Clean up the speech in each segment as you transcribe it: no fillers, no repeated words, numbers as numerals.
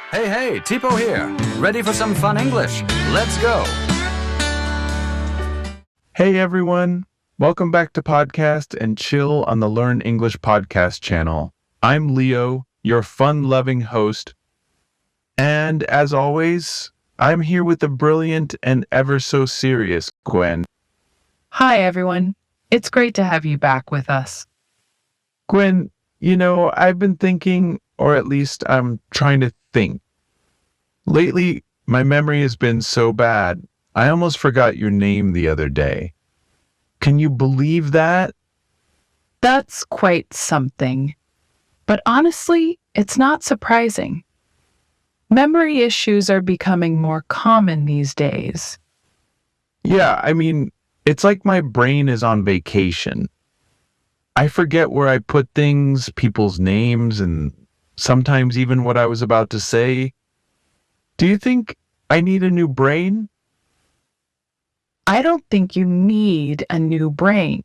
Hey, Tipo here. Ready for some fun English? Let's go. Hey everyone, welcome back to Podcast and Chill on the Learn English Podcast channel. I'm Leo, your fun-loving host, and as always, I'm here with the brilliant and ever so serious Gwen. Hi everyone, it's great to have you back with us. Gwen, I've been thinking, or at least I'm trying to think. Lately, my memory has been so bad, I almost forgot your name the other day. Can you believe that? That's quite something. But honestly, it's not surprising. Memory issues are becoming more common these days. Yeah, it's like my brain is on vacation. I forget where I put things, people's names, and sometimes even what I was about to say. Do you think I need a new brain? I don't think you need a new brain.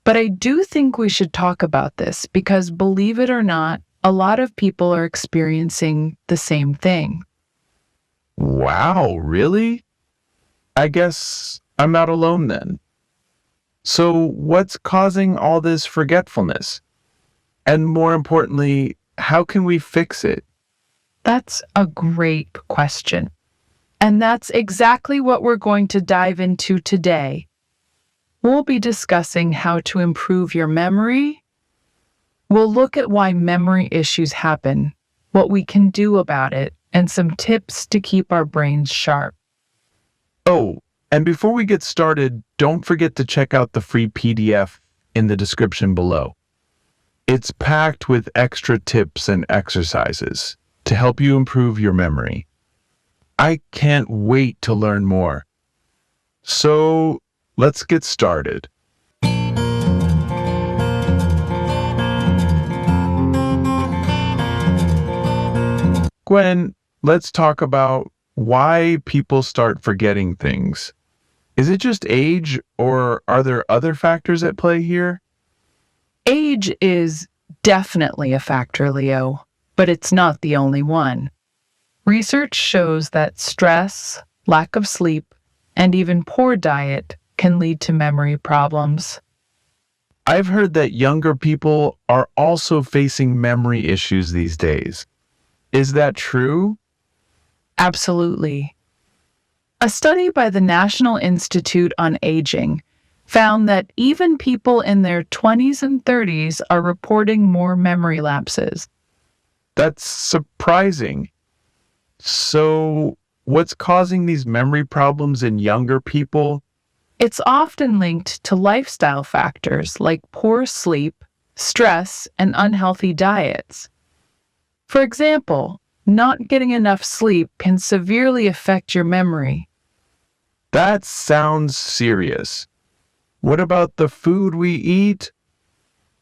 But I do think we should talk about this because, believe it or not, a lot of people are experiencing the same thing. Wow, really? I guess I'm not alone then. So what's causing all this forgetfulness? And more importantly, how can we fix it? That's a great question. And that's exactly what we're going to dive into today. We'll be discussing how to improve your memory. We'll look at why memory issues happen, what we can do about it, and some tips to keep our brains sharp. Oh, and before we get started, don't forget to check out the free PDF in the description below. It's packed with extra tips and exercises to help you improve your memory. I can't wait to learn more. So, let's get started. Gwen, let's talk about why people start forgetting things. Is it just age, or are there other factors at play here? Age is definitely a factor, Leo, but it's not the only one. Research shows that stress, lack of sleep, and even poor diet can lead to memory problems. I've heard that younger people are also facing memory issues these days. Is that true? Absolutely. A study by the National Institute on Aging found that even people in their 20s and 30s are reporting more memory lapses. That's surprising. So, what's causing these memory problems in younger people? It's often linked to lifestyle factors like poor sleep, stress, and unhealthy diets. For example, not getting enough sleep can severely affect your memory. That sounds serious. What about the food we eat?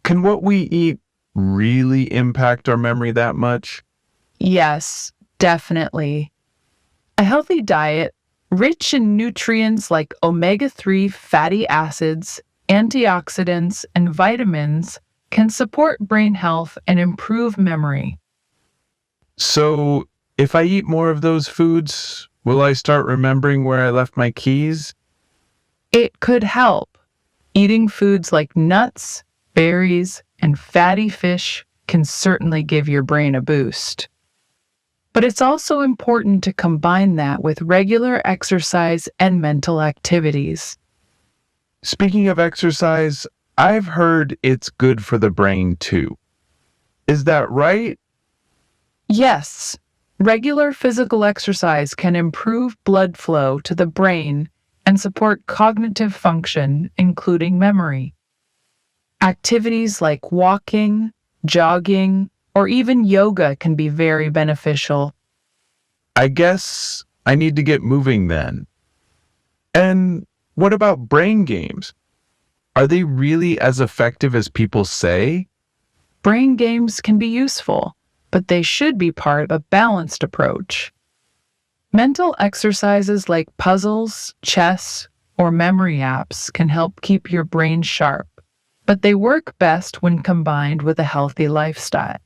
Can what we eat really impact our memory that much? Yes, definitely. A healthy diet, rich in nutrients like omega-3 fatty acids, antioxidants, and vitamins, can support brain health and improve memory. So, if I eat more of those foods, will I start remembering where I left my keys? It could help. Eating foods like nuts, berries, and fatty fish can certainly give your brain a boost. But it's also important to combine that with regular exercise and mental activities. Speaking of exercise, I've heard it's good for the brain too. Is that right? Yes, regular physical exercise can improve blood flow to the brain and support cognitive function, including memory. Activities like walking, jogging, or even yoga can be very beneficial. I guess I need to get moving then. And what about brain games? Are they really as effective as people say? Brain games can be useful, but they should be part of a balanced approach. Mental exercises like puzzles, chess, or memory apps can help keep your brain sharp, but they work best when combined with a healthy lifestyle.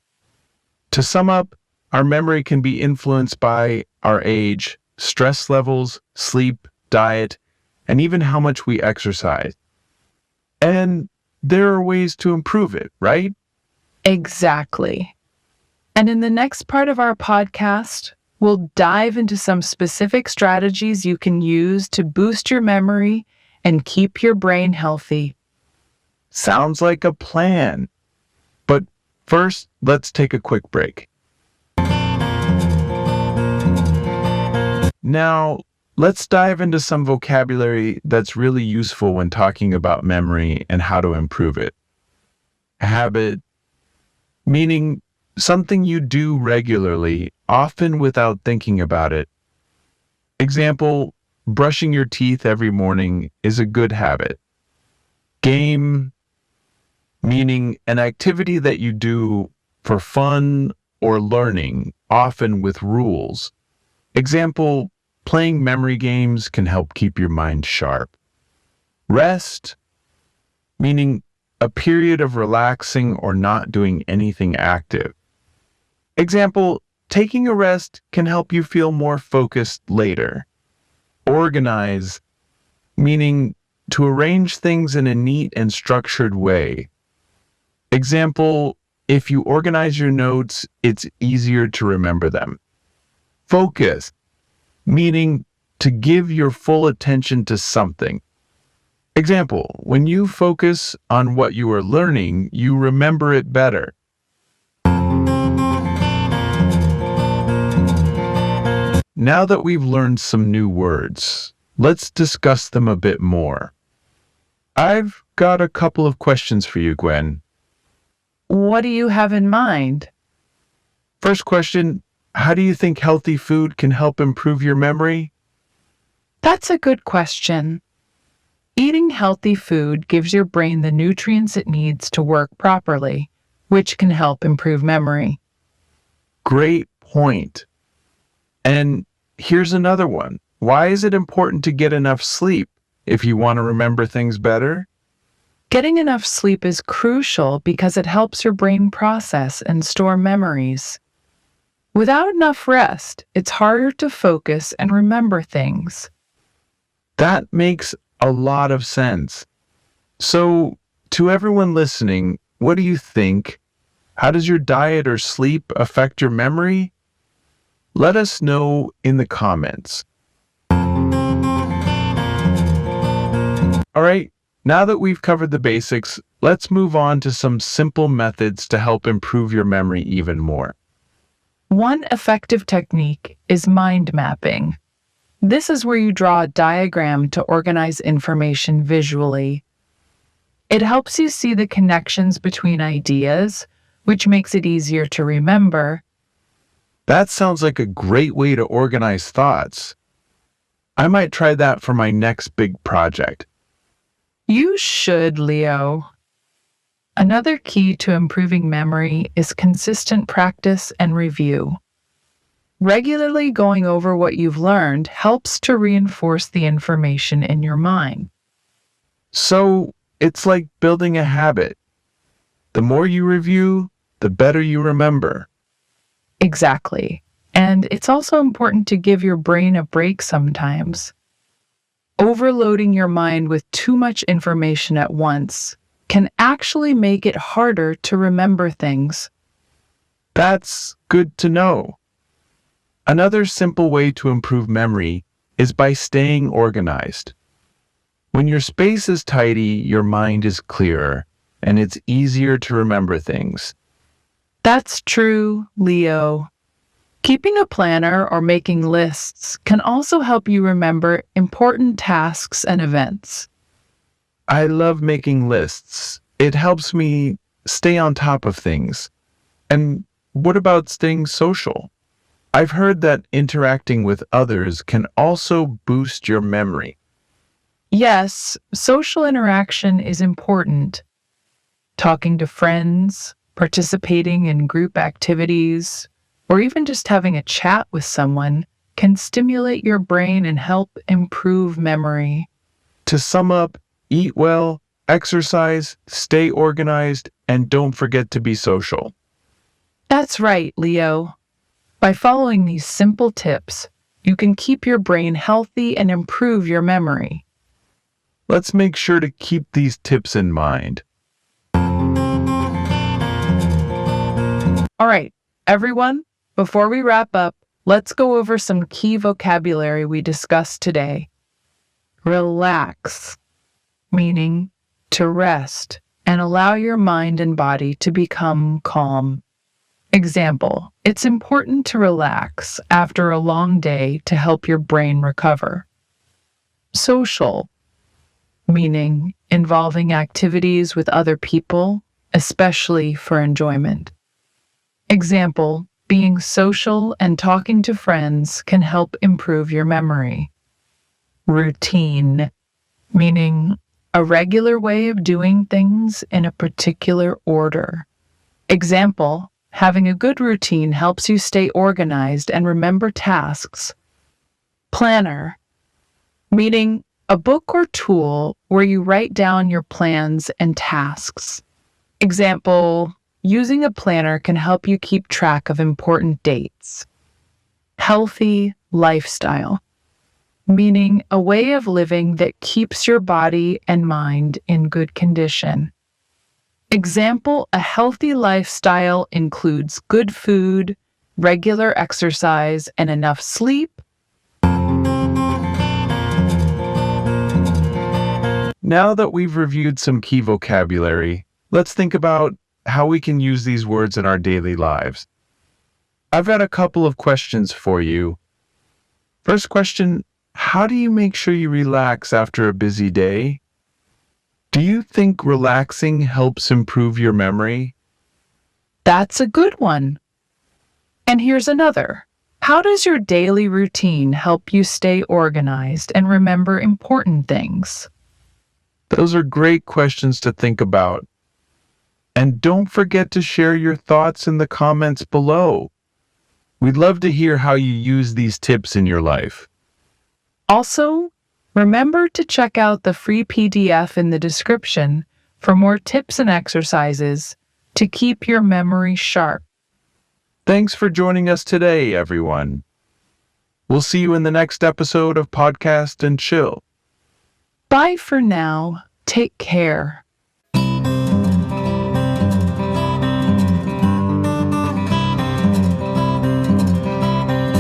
To sum up, our memory can be influenced by our age, stress levels, sleep, diet, and even how much we exercise. And there are ways to improve it, right? Exactly. And in the next part of our podcast, we'll dive into some specific strategies you can use to boost your memory and keep your brain healthy. Sounds like a plan. But first, let's take a quick break. Now, let's dive into some vocabulary that's really useful when talking about memory and how to improve it. Habit, meaning something you do regularly, often without thinking about it. Example, brushing your teeth every morning is a good habit. Game, meaning an activity that you do for fun or learning, often with rules. Example, playing memory games can help keep your mind sharp. Rest, meaning a period of relaxing or not doing anything active. Example, taking a rest can help you feel more focused later. Organize, meaning to arrange things in a neat and structured way. Example, if you organize your notes, it's easier to remember them. Focus, meaning to give your full attention to something. Example, when you focus on what you are learning, you remember it better. Now that we've learned some new words, let's discuss them a bit more. I've got a couple of questions for you, Gwen. What do you have in mind? First question, how do you think healthy food can help improve your memory? That's a good question. Eating healthy food gives your brain the nutrients it needs to work properly, which can help improve memory. Great point. And here's another one. Why is it important to get enough sleep if you want to remember things better? Getting enough sleep is crucial because it helps your brain process and store memories. Without enough rest, it's harder to focus and remember things. That makes a lot of sense. So, to everyone listening, what do you think? How does your diet or sleep affect your memory? Let us know in the comments. All right, now that we've covered the basics, let's move on to some simple methods to help improve your memory even more. One effective technique is mind mapping. This is where you draw a diagram to organize information visually. It helps you see the connections between ideas, which makes it easier to remember. That sounds like a great way to organize thoughts. I might try that for my next big project. You should, Leo. Another key to improving memory is consistent practice and review. Regularly going over what you've learned helps to reinforce the information in your mind. So, it's like building a habit. The more you review, the better you remember. Exactly. And it's also important to give your brain a break sometimes. Overloading your mind with too much information at once can actually make it harder to remember things. That's good to know. Another simple way to improve memory is by staying organized. When your space is tidy, your mind is clearer, and it's easier to remember things. That's true, Leo. Keeping a planner or making lists can also help you remember important tasks and events. I love making lists. It helps me stay on top of things. And what about staying social? I've heard that interacting with others can also boost your memory. Yes, social interaction is important. Talking to friends, participating in group activities, or even just having a chat with someone can stimulate your brain and help improve memory. To sum up, eat well, exercise, stay organized, and don't forget to be social. That's right, Leo. By following these simple tips, you can keep your brain healthy and improve your memory. Let's make sure to keep these tips in mind. All right, everyone, before we wrap up, let's go over some key vocabulary we discussed today. Relax, meaning to rest and allow your mind and body to become calm. Example, it's important to relax after a long day to help your brain recover. Social, meaning involving activities with other people, especially for enjoyment. Example, being social and talking to friends can help improve your memory. Routine, meaning a regular way of doing things in a particular order. Example, having a good routine helps you stay organized and remember tasks. Planner, meaning a book or tool where you write down your plans and tasks. Example, using a planner can help you keep track of important dates. Healthy lifestyle, meaning a way of living that keeps your body and mind in good condition. Example, a healthy lifestyle includes good food, regular exercise, and enough sleep. Now that we've reviewed some key vocabulary, let's think about how we can use these words in our daily lives. I've got a couple of questions for you. First question, how do you make sure you relax after a busy day? Do you think relaxing helps improve your memory? That's a good one. And here's another. How does your daily routine help you stay organized and remember important things? Those are great questions to think about. And don't forget to share your thoughts in the comments below. We'd love to hear how you use these tips in your life. Also, remember to check out the free PDF in the description for more tips and exercises to keep your memory sharp. Thanks for joining us today, everyone. We'll see you in the next episode of Podcast and Chill. Bye for now. Take care.